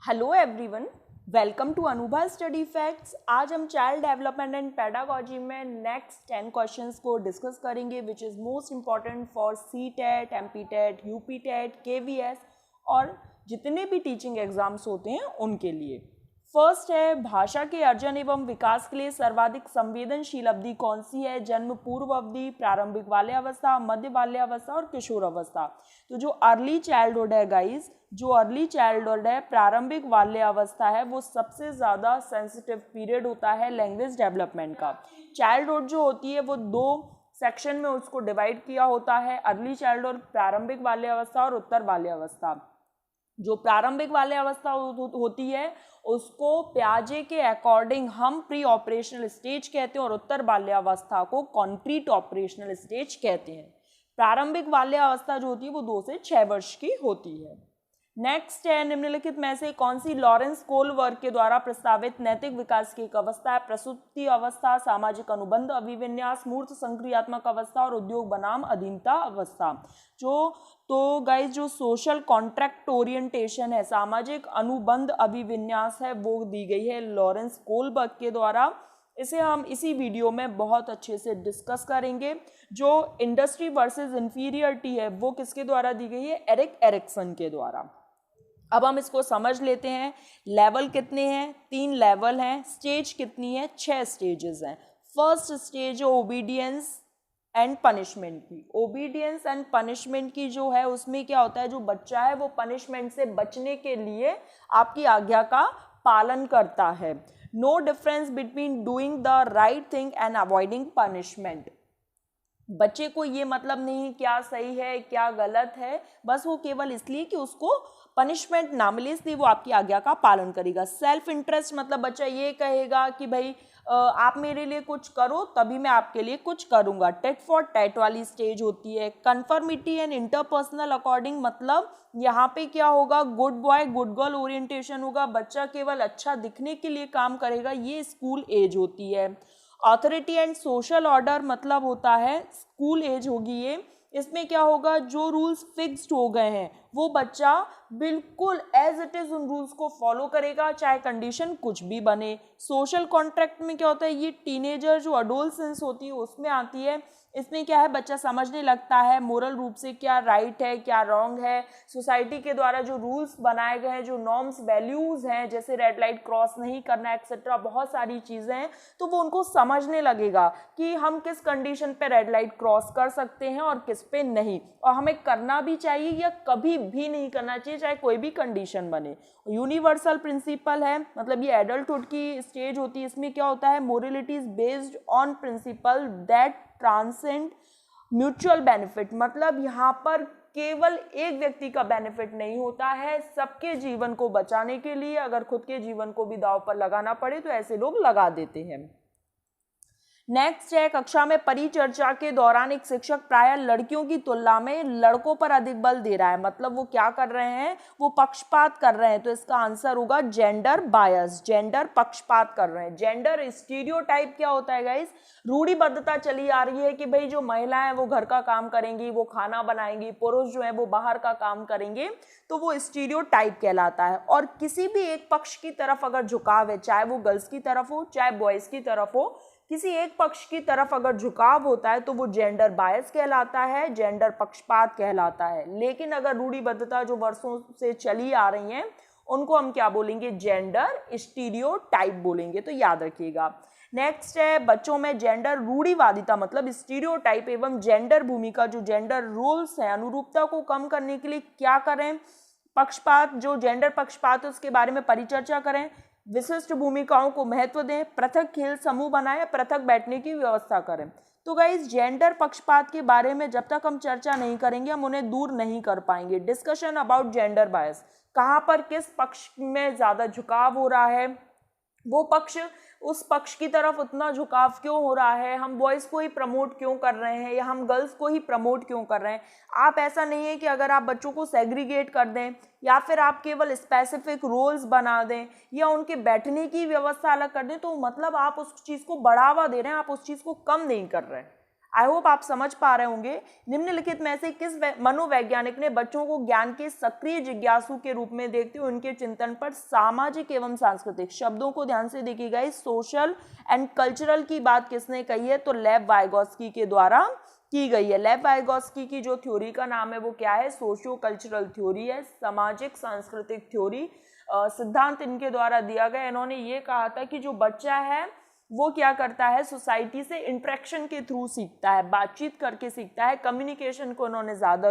Hello everyone, welcome to Anubha study facts. आज हम child development and pedagogy में next 10 questions को डिस्कस करेंगे which is most important for C TET, M P TET, U P TET, K V S और जितने भी teaching exams होते हैं उनके लिए। फर्स्ट है, भाषा के अर्जन एवं विकास के लिए सर्वाधिक संवेदनशील अवधि कौन सी है? जन्म पूर्व अवधि, प्रारंभिक बाल्यावस्था, मध्य बाल्यावस्था और किशोर अवस्था। तो जो अर्ली चाइल्डहुड है गाइज, जो अर्ली चाइल्डहुड है, प्रारंभिक बाल्यावस्था है, वो सबसे ज़्यादा सेंसिटिव पीरियड होता है लैंग्वेज डेवलपमेंट का। चाइल्डहुड जो होती है वो दो सेक्शन में उसको डिवाइड किया होता है, अर्ली चाइल्डहुड, प्रारंभिक बाल्यावस्था और उत्तर बाल्यावस्था। जो प्रारंभिक बाल्यावस्था होती है उसको प्याजे के अकॉर्डिंग हम प्री ऑपरेशनल स्टेज कहते हैं और उत्तर बाल्यावस्था को कॉन्क्रीट ऑपरेशनल स्टेज कहते हैं। प्रारंभिक बाल्यावस्था जो होती है वो 2 से 6 वर्ष की होती है। नेक्स्ट है, निम्नलिखित में से कौन सी लॉरेंस कोलबर्ग के द्वारा प्रस्तावित नैतिक विकास की एक अवस्था है? प्रसूति अवस्था, सामाजिक अनुबंध अभिविन्यास, मूर्त संक्रियात्मक अवस्था और उद्योग बनाम अधीनता अवस्था। तो गाइज जो सोशल कॉन्ट्रैक्ट ओरिएंटेशन है, सामाजिक अनुबंध अभिविन्यास है, वो दी गई है लॉरेंस कोलबर्ग के द्वारा। इसे हम इसी वीडियो में बहुत अच्छे से डिस्कस करेंगे। जो इंडस्ट्री वर्सेस इंफीरियरिटी है वो किसके द्वारा दी गई है? एरिक एरिक्सन के द्वारा। अब हम इसको समझ लेते हैं। लेवल कितने हैं? 3 लेवल हैं। स्टेज कितनी है? 6 स्टेजेस हैं। फर्स्ट स्टेज है ओबीडियंस एंड पनिशमेंट की। ओबीडियंस एंड पनिशमेंट की जो है उसमें क्या होता है, जो बच्चा है वो पनिशमेंट से बचने के लिए आपकी आज्ञा का पालन करता है। No difference between doing the right thing and avoiding punishment. बच्चे को ये मतलब नहीं क्या सही है क्या गलत है, बस वो केवल इसलिए कि उसको पनिशमेंट ना मिले इसलिए वो आपकी आज्ञा का पालन करेगा। सेल्फ इंटरेस्ट मतलब बच्चा ये कहेगा कि भाई आप मेरे लिए कुछ करो तभी मैं आपके लिए कुछ करूँगा। टेट फॉर टैट वाली स्टेज होती है। कन्फर्मिटी एंड इंटरपर्सनल अकॉर्डिंग मतलब यहाँ पे क्या होगा, good boy good girl orientation होगा। बच्चा केवल अच्छा दिखने के लिए काम करेगा, ये स्कूल एज होती है। ऑथोरिटी एंड सोशल ऑर्डर मतलब होता है स्कूल एज होगी ये। इसमें क्या होगा, जो रूल्स फिक्स्ड हो गए हैं वो बच्चा बिल्कुल एज इट इज उन रूल्स को फॉलो करेगा चाहे कंडीशन कुछ भी बने। सोशल कॉन्ट्रैक्ट में क्या होता है, ये टीनेजर जो अडोलसेंस होती है उसमें आती है। इसमें क्या है, बच्चा समझने लगता है मोरल रूप से क्या राइट है क्या रॉन्ग है। सोसाइटी के द्वारा जो रूल्स बनाए गए हैं, जो नॉर्म्स वैल्यूज हैं, जैसे रेड लाइट क्रॉस नहीं करना एक्सेट्रा, बहुत सारी चीज़ें हैं, तो वो उनको समझने लगेगा कि हम किस कंडीशन पे रेड लाइट क्रॉस कर सकते हैं और किस पे नहीं, और हमें करना भी चाहिए या कभी भी नहीं करना चाहिए चाहे कोई भी कंडीशन बने। यूनिवर्सल प्रिंसिपल है, मतलब ये एडल्टहुड की स्टेज होती है। इसमें क्या होता है, morality is based on principal that transcend mutual benefit. मतलब यहाँ पर केवल एक व्यक्ति का बेनिफिट नहीं होता है, सबके जीवन को बचाने के लिए अगर खुद के जीवन को भी दांव पर लगाना पड़े तो ऐसे लोग लगा देते हैं। नेक्स्ट है, कक्षा में परिचर्चा के दौरान एक शिक्षक प्रायः लड़कियों की तुलना में लड़कों पर अधिक बल दे रहा है। मतलब वो क्या कर रहे हैं, वो पक्षपात कर रहे हैं। तो इसका आंसर होगा जेंडर बायस, जेंडर पक्षपात कर रहे हैं। जेंडर स्टीरियोटाइप क्या होता है गाइस, रूढ़िबद्धता चली आ रही है कि भाई जो महिलाएं हैं वो घर का काम करेंगी, वो खाना बनाएंगी, पुरुष जो है वो बाहर का काम करेंगे, तो वो स्टीरियोटाइप कहलाता है। और किसी भी एक पक्ष की तरफ अगर झुकाव है, चाहे वो गर्ल्स की तरफ हो चाहे बॉयज की तरफ हो, किसी एक पक्ष की तरफ अगर झुकाव होता है तो वो जेंडर बायस कहलाता है, जेंडर पक्षपात कहलाता है। लेकिन अगर रूढ़िबद्धता जो वर्षों से चली आ रही हैं उनको हम क्या बोलेंगे, जेंडर स्टीरियोटाइप बोलेंगे, तो याद रखिएगा। नेक्स्ट है, बच्चों में जेंडर रूढ़िवादिता मतलब स्टीरियोटाइप एवं जेंडर भूमिका जो जेंडर रोल्स है अनुरूपता को कम करने के लिए क्या करें? पक्षपात, जो जेंडर पक्षपात है उसके बारे में परिचर्चा करें, विशिष्ट भूमिकाओं को महत्व दें, पृथक खेल समूह बनाएं, पृथक बैठने की व्यवस्था करें। तो गाइस जेंडर पक्षपात के बारे में जब तक हम चर्चा नहीं करेंगे हम उन्हें दूर नहीं कर पाएंगे। डिस्कशन अबाउट जेंडर बायस, कहाँ पर किस पक्ष में ज़्यादा झुकाव हो रहा है, वो पक्ष उस पक्ष की तरफ उतना झुकाव क्यों हो रहा है, हम बॉयज़ को ही प्रमोट क्यों कर रहे हैं या हम गर्ल्स को ही प्रमोट क्यों कर रहे हैं। आप ऐसा नहीं है कि अगर आप बच्चों को सेग्रीगेट कर दें या फिर आप केवल स्पेसिफिक रोल्स बना दें या उनके बैठने की व्यवस्था अलग कर दें तो मतलब आप उस चीज़ को बढ़ावा दे रहे हैं, आप उस चीज़ को कम नहीं कर रहे हैं। आई होप आप समझ पा रहे होंगे। निम्नलिखित में से किस मनोवैज्ञानिक ने बच्चों को ज्ञान के सक्रिय जिज्ञासु के रूप में देखते हुए उनके चिंतन पर सामाजिक एवं सांस्कृतिक, शब्दों को ध्यान से देखिएगा, इस सोशल एंड कल्चरल की बात किसने कही है, तो लेव वाइगोत्स्की के द्वारा की गई है। लेव वाइगोत्स्की की जो थ्योरी का नाम है वो क्या है, सोशियो कल्चरल थ्योरी है, सामाजिक सांस्कृतिक थ्योरी। सिद्धांत इनके द्वारा दिया गया। इन्होंने ये कहा था कि जो बच्चा है वो क्या करता है, सोसाइटी से इंटरेक्शन के थ्रू सीखता है, बातचीत करके सीखता है। कम्युनिकेशन को इन्होंने ज़्यादा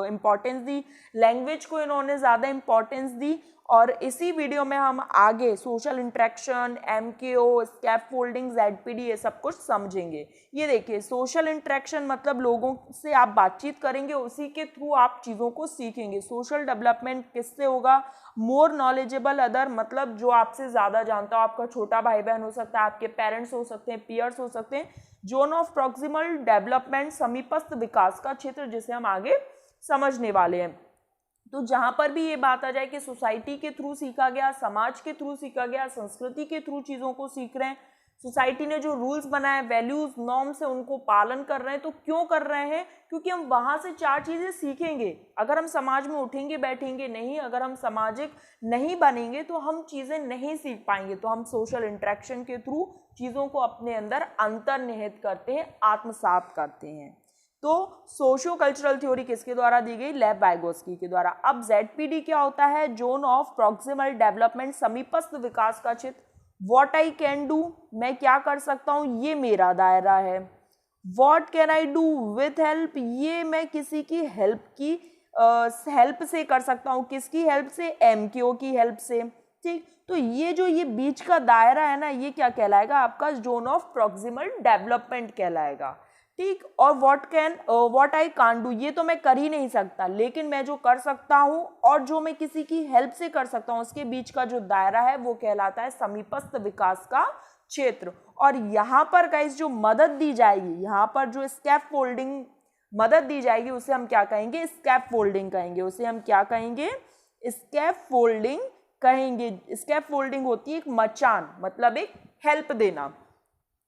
इम्पोर्टेंस दी, लैंग्वेज को इन्होंने ज़्यादा इम्पोर्टेंस दी। और इसी वीडियो में हम आगे social interaction, MKO, scaffolding, ZPD ये सब कुछ समझेंगे। ये देखिए, सोशल इंटरेक्शन मतलब लोगों से आप बातचीत करेंगे, उसी के थ्रू आप चीज़ों को सीखेंगे। सोशल डेवलपमेंट किससे होगा, मोर नॉलेजेबल अदर, मतलब जो आपसे ज़्यादा जानता हो, आपका छोटा भाई बहन हो सकता है, आपके पेरेंट्स हो सकते हैं, पीयर्स हो सकते हैं। जोन ऑफ प्रॉक्सिमल डेवलपमेंट, समीपस्थ विकास का क्षेत्र, जिसे हम आगे समझने वाले हैं। तो जहाँ पर भी ये बात आ जाए कि सोसाइटी के थ्रू सीखा गया, समाज के थ्रू सीखा गया, संस्कृति के थ्रू चीज़ों को सीख रहे हैं, सोसाइटी ने जो रूल्स बनाए, वैल्यूज, नॉर्म्स है, उनको पालन कर रहे हैं। तो क्यों कर रहे हैं, क्योंकि हम वहाँ से 4 चीज़ें सीखेंगे। अगर हम समाज में उठेंगे बैठेंगे नहीं, अगर हम सामाजिक नहीं बनेंगे तो हम चीज़ें नहीं सीख पाएंगे। तो हम सोशल इंटरेक्शन के थ्रू चीज़ों को अपने अंदर अंतर्निहित करते हैं, आत्मसात करते हैं। तो सोशियो कल्चरल थ्योरी किसके द्वारा दी गई, लेव वाइगोत्स्की के द्वारा। अब ZPD क्या होता है, जोन ऑफ प्रॉक्सिमल डेवलपमेंट, समीपस्थ विकास का क्षेत्र। व्हाट आई कैन डू, मैं क्या कर सकता हूँ, ये मेरा दायरा है। What can I do with help, ये मैं किसी की हेल्प से कर सकता हूँ। किसकी हेल्प से, MKO की हेल्प से। ठीक, तो ये जो ये बीच का दायरा है ना, ये क्या कहलाएगा, आपका जोन ऑफ प्रॉक्सिमल डेवलपमेंट कहलाएगा। ठीक, और व्हाट आई कान डू, ये तो मैं कर ही नहीं सकता, लेकिन मैं जो कर सकता हूँ और जो मैं किसी की हेल्प से कर सकता हूँ, उसके बीच का जो दायरा है वो कहलाता है समीपस्थ विकास का क्षेत्र। और यहाँ पर गाइस जो मदद दी जाएगी, यहाँ पर जो स्कैफोल्डिंग मदद दी जाएगी, उसे हम क्या कहेंगे, स्कैफोल्डिंग कहेंगे। उसे हम क्या कहेंगे, स्कैफोल्डिंग कहेंगे। स्कैफोल्डिंग होती है एक मचान, मतलब एक हेल्प देना।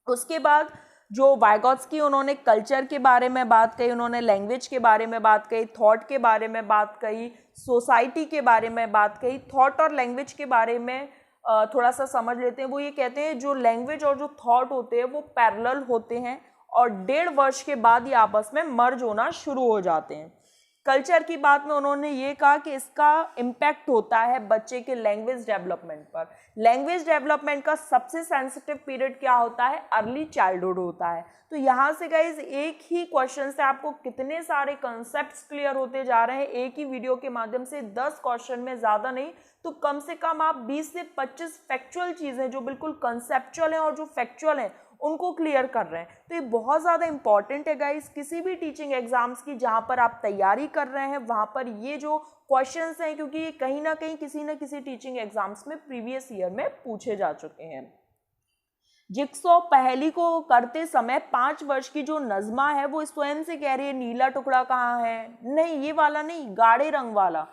उसके बाद जो वाइगोत्स्की, उन्होंने कल्चर के बारे में बात कही, उन्होंने लैंग्वेज के बारे में बात कही, थॉट के बारे में बात कही, सोसाइटी के बारे में बात कही। थॉट और लैंग्वेज के बारे में थोड़ा सा समझ लेते हैं। वो ये कहते हैं जो लैंग्वेज और जो थॉट होते हैं वो पैरेलल होते हैं और 1.5 वर्ष के बाद ये आपस में मर्ज होना शुरू हो जाते हैं। कल्चर की बात में उन्होंने ये कहा कि इसका इम्पैक्ट होता है बच्चे के लैंग्वेज डेवलपमेंट पर। लैंग्वेज डेवलपमेंट का सबसे सेंसिटिव पीरियड क्या होता है, अर्ली चाइल्डहुड होता है। तो यहाँ से गाइज एक ही क्वेश्चन से आपको कितने सारे कॉन्सेप्ट्स क्लियर होते जा रहे हैं, एक ही वीडियो के माध्यम से। 10 क्वेश्चन में, ज़्यादा नहीं तो कम से कम आप 20 से 25 फैक्चुअल चीज़ें जो बिल्कुल कंसेप्चुअल हैं और जो फैक्चुअल हैं उनको क्लियर कर रहे हैं। तो ये बहुत ज़्यादा इंपॉर्टेंट है गाइस, किसी भी टीचिंग एग्जाम्स की जहाँ पर आप तैयारी कर रहे हैं वहाँ पर ये जो क्वेश्चंस हैं, क्योंकि ये कहीं ना कहीं किसी न किसी टीचिंग एग्जाम्स में प्रीवियस ईयर में पूछे जा चुके हैं। जिक्सॉ पहेली को करते समय 5 वर्ष की जो नज़मा है वो स्वयं से कह रही है नीला टुकड़ा कहाँ है, नहीं ये वाला नहीं, गाढ़े रंग वाला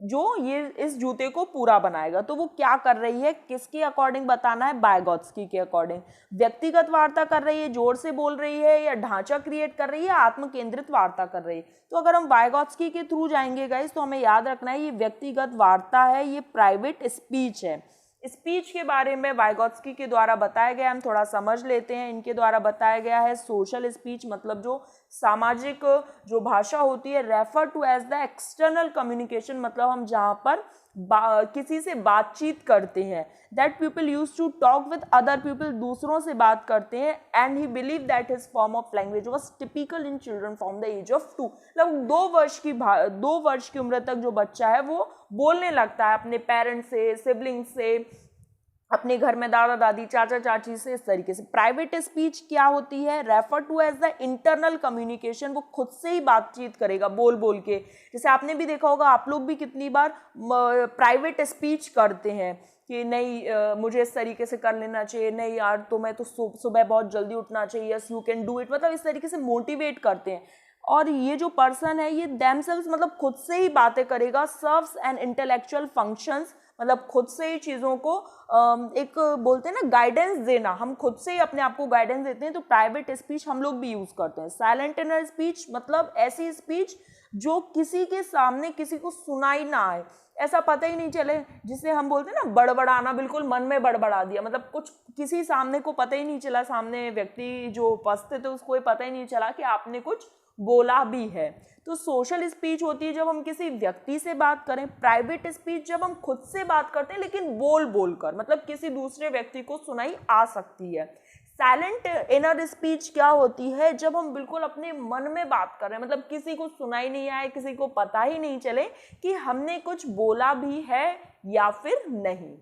जो ये इस जूते को पूरा बनाएगा। तो वो क्या कर रही है, किसके अकॉर्डिंग बताना है, वाइगोत्स्की के अकॉर्डिंग। व्यक्तिगत वार्ता कर रही है, जोर से बोल रही है, या ढांचा क्रिएट कर रही है, आत्म केंद्रित वार्ता कर रही है। तो अगर हम वाइगोत्स्की के थ्रू जाएंगे गाइस तो हमें याद रखना है ये व्यक्तिगत वार्ता है, ये प्राइवेट स्पीच है। स्पीच के बारे में वाइगोत्स्की के द्वारा बताया गया, हम थोड़ा समझ लेते हैं। इनके द्वारा बताया गया है सोशल स्पीच मतलब जो सामाजिक जो भाषा होती है, refer to as the external communication, मतलब हम जहाँ पर किसी से बातचीत करते हैं। That people use to talk with other people, दूसरों से बात करते हैं। And he believe that his form of language was typical in children from the age of 2, मतलब 2 वर्ष की उम्र तक जो बच्चा है वो बोलने लगता है अपने पेरेंट्स से, सिबलिंग से, अपने घर में दादा दादी, चाचा चाची से, इस तरीके से। प्राइवेट स्पीच क्या होती है, refer to as the internal communication, वो खुद से ही बातचीत करेगा बोल बोल के। जैसे आपने भी देखा होगा, आप लोग भी कितनी बार प्राइवेट स्पीच करते हैं कि नहीं मुझे इस तरीके से कर लेना चाहिए, नहीं यार तो मैं तो सुबह बहुत जल्दी उठना चाहिए, yes you can do it, मतलब इस तरीके से मोटिवेट करते हैं। और ये जो पर्सन है ये देमसेल्व्स मतलब खुद से ही बातें करेगा। सर्व्स एंड इंटेलेक्चुअल फंक्शंस, मतलब खुद से ही चीज़ों को एक बोलते हैं ना गाइडेंस देना, हम खुद से ही अपने आप को गाइडेंस देते हैं, तो प्राइवेट स्पीच हम लोग भी यूज़ करते हैं। साइलेंट इनर स्पीच मतलब ऐसी स्पीच जो किसी के सामने किसी को सुनाई ना आए, ऐसा पता ही नहीं चले, जिसे हम बोलते हैं ना बड़बड़ाना, बिल्कुल मन में बड़बड़ा दिया, मतलब कुछ किसी सामने को पता ही नहीं चला, सामने व्यक्ति जो उपस्थित है उसको पता ही नहीं चला कि आपने कुछ बोला भी है। तो सोशल स्पीच होती है जब हम किसी व्यक्ति से बात करें, प्राइवेट स्पीच जब हम खुद से बात करते हैं लेकिन बोल बोल कर, मतलब किसी दूसरे व्यक्ति को सुनाई आ सकती है। साइलेंट इनर स्पीच क्या होती है, जब हम बिल्कुल अपने मन में बात कर रहे हैं, मतलब किसी को सुनाई नहीं आए, किसी को पता ही नहीं चले कि हमने कुछ बोला भी है या फिर नहीं।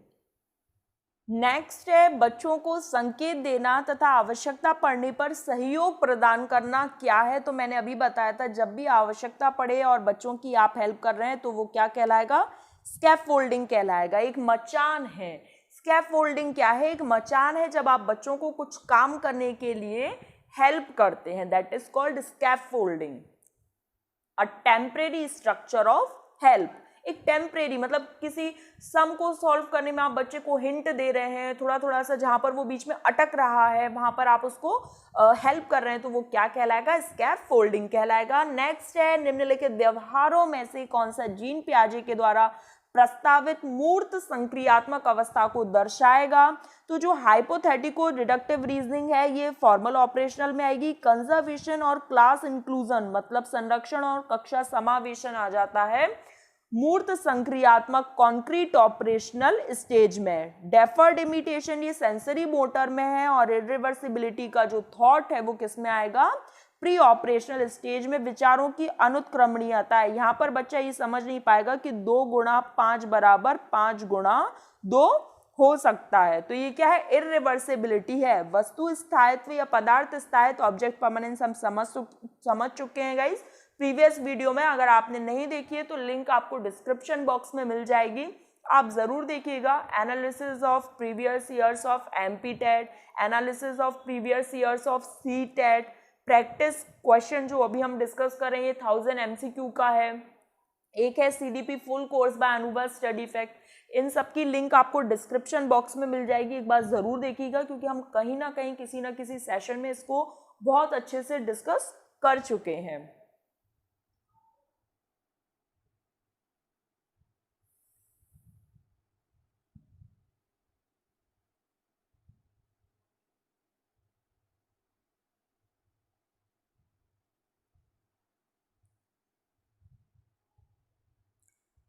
नेक्स्ट है बच्चों को संकेत देना तथा आवश्यकता पड़ने पर सहयोग प्रदान करना क्या है। तो मैंने अभी बताया था, जब भी आवश्यकता पड़े और बच्चों की आप हेल्प कर रहे हैं तो वो क्या कहलाएगा, स्कैफोल्डिंग कहलाएगा। एक मचान है, स्कैफोल्डिंग क्या है, एक मचान है जब आप बच्चों को कुछ काम करने के लिए हेल्प करते हैं, that is called scaffolding. A temporary structure of help, एक टेम्परेरी मतलब किसी सम को सॉल्व करने में आप बच्चे को हिंट दे रहे हैं, थोड़ा थोड़ा सा जहां पर वो बीच में अटक रहा है वहां पर आप उसको हेल्प कर रहे हैं, तो वो क्या कहलाएगा, स्कैफोल्डिंग कहलाएगा। नेक्स्ट है निम्नलिखित व्यवहारों में से कौन सा जीन पियाजे के द्वारा प्रस्तावित मूर्त संक्रियात्मक अवस्था को दर्शाएगा। तो जो हाइपोथेटिको डिडक्टिव रीजनिंग है ये फॉर्मल ऑपरेशनल में आएगी। कंजर्वेशन और क्लास इंक्लूजन मतलब संरक्षण और कक्षा समावेशन आ जाता है मूर्त संक्रियात्मक कॉन्क्रीट ऑपरेशनल स्टेज में। डेफर्ड इमिटेशन ये सेंसरी मोटर में है, और इरिवर्सिबिलिटी का जो थॉट है वो किस में आएगा, प्री ऑपरेशनल स्टेज में। विचारों की अनुत्क्रमणीयता है, यहाँ पर बच्चा ये समझ नहीं पाएगा कि 2 गुणा 5 बराबर 5 गुणा 2 हो सकता है, तो ये क्या है, इरिवर्सिबिलिटी है। वस्तु स्थायित्व या पदार्थ स्थायित्व, ऑब्जेक्ट परमानेंस हम समझ चुके हैं गाइस प्रीवियस वीडियो में। अगर आपने नहीं देखी है तो लिंक आपको डिस्क्रिप्शन बॉक्स में मिल जाएगी, आप जरूर देखिएगा। Analysis of previous years of MPTET, analysis of previous years of CTET, practice question जो अभी हम डिस्कस कर रहे हैं 1000 MCQ का है, एक है CDP फुल कोर्स बाय अनुभव स्टडी फैक्ट। इन सब की लिंक आपको डिस्क्रिप्शन बॉक्स में मिल जाएगी, एक बार जरूर देखिएगा, क्योंकि हम कहीं ना कहीं किसी ना किसी सेशन में इसको बहुत अच्छे से डिस्कस कर चुके हैं।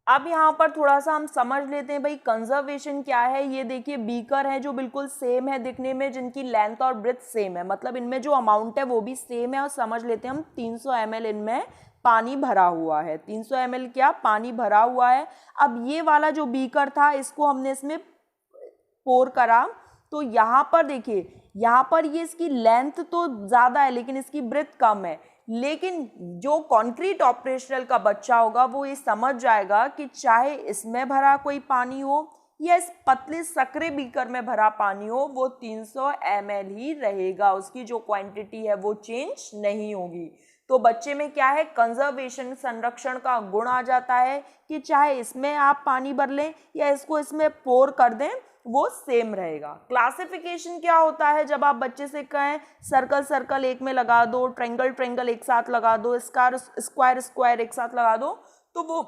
अब यहाँ पर थोड़ा सा हम समझ लेते हैं भाई कंजर्वेशन क्या है। ये देखिए बीकर है जो बिल्कुल सेम है दिखने में, जिनकी लेंथ और ब्रेथ सेम है, मतलब इनमें जो अमाउंट है वो भी सेम है। और समझ लेते हैं हम 300 ml इनमें पानी भरा हुआ है, 300 ml क्या पानी भरा हुआ है। अब ये वाला जो बीकर था इसको हमने इसमें पोर करा, तो यहाँ पर देखिए, यहाँ पर ये इसकी लेंथ तो ज़्यादा है लेकिन इसकी ब्रेथ कम है। लेकिन जो कॉन्क्रीट ऑपरेशनल का बच्चा होगा वो ये समझ जाएगा कि चाहे इसमें भरा कोई पानी हो या इस पतले सकरे बीकर में भरा पानी हो, वो 300 ml ही रहेगा, उसकी जो क्वांटिटी है वो चेंज नहीं होगी। तो बच्चे में क्या है, कंजर्वेशन संरक्षण का गुण आ जाता है कि चाहे इसमें आप पानी भर लें या इसको इसमें पोर कर दें वो सेम रहेगा। क्लासिफिकेशन क्या होता है, जब आप बच्चे से कहें सर्कल सर्कल एक में लगा दो, ट्रायंगल ट्रायंगल एक साथ लगा दो, स्क्वायर स्क्वायर एक साथ लगा दो, तो वो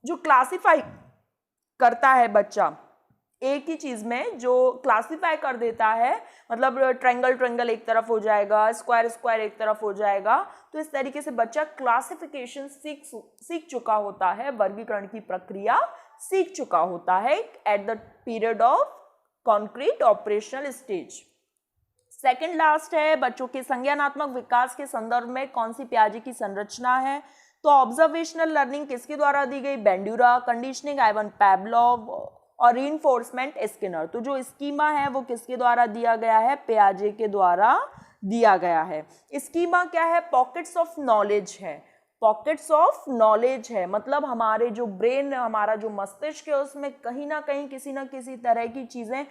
जो क्लासिफाई करता है बच्चा एक ही चीज में जो क्लासिफाई कर देता है, मतलब ट्रायंगल ट्रायंगल एक तरफ हो जाएगा, स्क्वायर स्क्वायर एक तरफ हो जाएगा, तो इस तरीके से बच्चा क्लासिफिकेशन सीख चुका होता है, वर्गीकरण की प्रक्रिया सीख चुका होता है at the period of concrete operational stage. Second last है बच्चों के संज्ञानात्मक विकास के संदर्भ में कौन सी पियाजे की संरचना है। तो ऑब्जर्वेशनल लर्निंग किसके द्वारा दी गई, बेंड्यूरा, कंडीशनिंग आइवन पैवलोव और रीइंफोर्समेंट स्किनर। तो जो स्कीमा है वो किसके द्वारा दिया गया है, पियाजे के द्वारा दिया गया है। स्कीमा क्या है, पॉकेट्स ऑफ नॉलेज है, पॉकेट्स ऑफ नॉलेज है, मतलब हमारे जो ब्रेन, हमारा जो मस्तिष्क है उसमें कहीं ना कहीं किसी ना किसी तरह की चीज़ें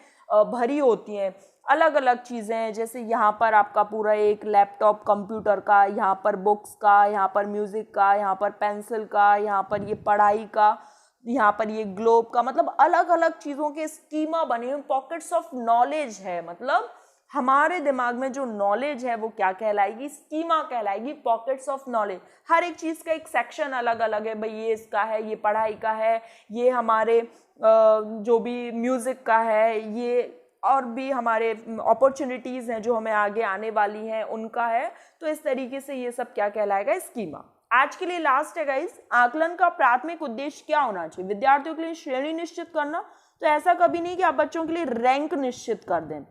भरी होती हैं, अलग अलग चीज़ें। जैसे यहाँ पर आपका पूरा एक लैपटॉप कंप्यूटर का, यहाँ पर बुक्स का, यहाँ पर म्यूज़िक का, यहाँ पर पेंसिल का, यहाँ पर ये पढ़ाई का, यहाँ पर ये ग्लोब का, मतलब अलग अलग चीज़ों के स्कीमा बने हुए, पॉकेट्स ऑफ नॉलेज है, मतलब हमारे दिमाग में जो नॉलेज है वो क्या कहलाएगी, स्कीमा कहलाएगी, पॉकेट्स ऑफ नॉलेज। हर एक चीज़ का एक सेक्शन अलग अलग है, भाई ये इसका है, ये पढ़ाई का है, ये हमारे जो भी म्यूज़िक का है, ये और भी हमारे अपॉर्चुनिटीज़ हैं जो हमें आगे आने वाली हैं उनका है। तो इस तरीके से ये सब क्या कहलाएगा, स्कीमा। आज के लिए लास्ट है गाइस, आकलन का प्राथमिक उद्देश्य क्या होना चाहिए? विद्यार्थियों के लिए श्रेणी निश्चित करना। तो ऐसा कभी नहीं कि आप बच्चों के लिए रैंक निश्चित कर दें।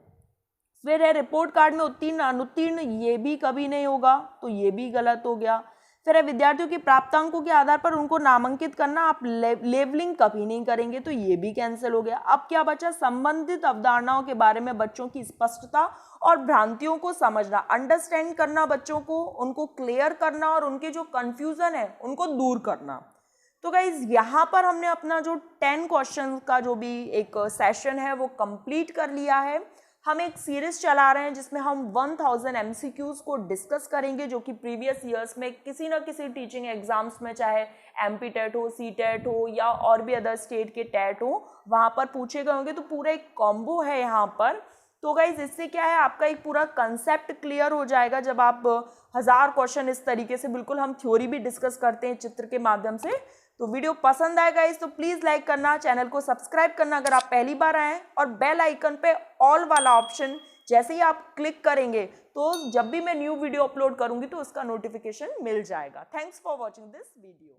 फिर है रिपोर्ट कार्ड में उत्तीर्ण अनुत्तीर्ण, ये भी कभी नहीं होगा, तो ये भी गलत हो गया। फिर है विद्यार्थियों के प्राप्तांकों के आधार पर उनको नामांकित करना, आप लेवलिंग कभी नहीं करेंगे, तो ये भी कैंसिल हो गया। अब क्या बचा? संबंधित अवधारणाओं के बारे में बच्चों की स्पष्टता और भ्रांतियों को समझना, अंडरस्टैंड करना बच्चों को, उनको क्लियर करना और उनके जो कंफ्यूजन है उनको दूर करना। तो गाइज यहाँ पर हमने अपना जो 10 क्वेश्चन का जो भी एक सेशन है वो कंप्लीट कर लिया है। हम एक सीरीज चला रहे हैं जिसमें हम 1000 MCQs को डिस्कस करेंगे, जो कि प्रीवियस ईयर्स में किसी न किसी टीचिंग एग्जाम्स में, चाहे MP टेट हो, C टेट हो या और भी अदर स्टेट के टेट हो, वहाँ पर पूछे गए होंगे। तो पूरा एक कॉम्बो है यहाँ पर। तो गाइज इससे क्या है, आपका एक पूरा कंसेप्ट क्लियर हो जाएगा जब आप 1000 क्वेश्चन इस तरीके से, बिल्कुल हम थ्योरी भी डिस्कस करते हैं चित्र के माध्यम से। तो वीडियो पसंद आएगा इस तो प्लीज़ लाइक करना, चैनल को सब्सक्राइब करना अगर आप पहली बार आए हैं, और बेल आइकन पे ऑल वाला ऑप्शन जैसे ही आप क्लिक करेंगे तो जब भी मैं न्यू वीडियो अपलोड करूंगी तो उसका नोटिफिकेशन मिल जाएगा। Thanks for watching this video.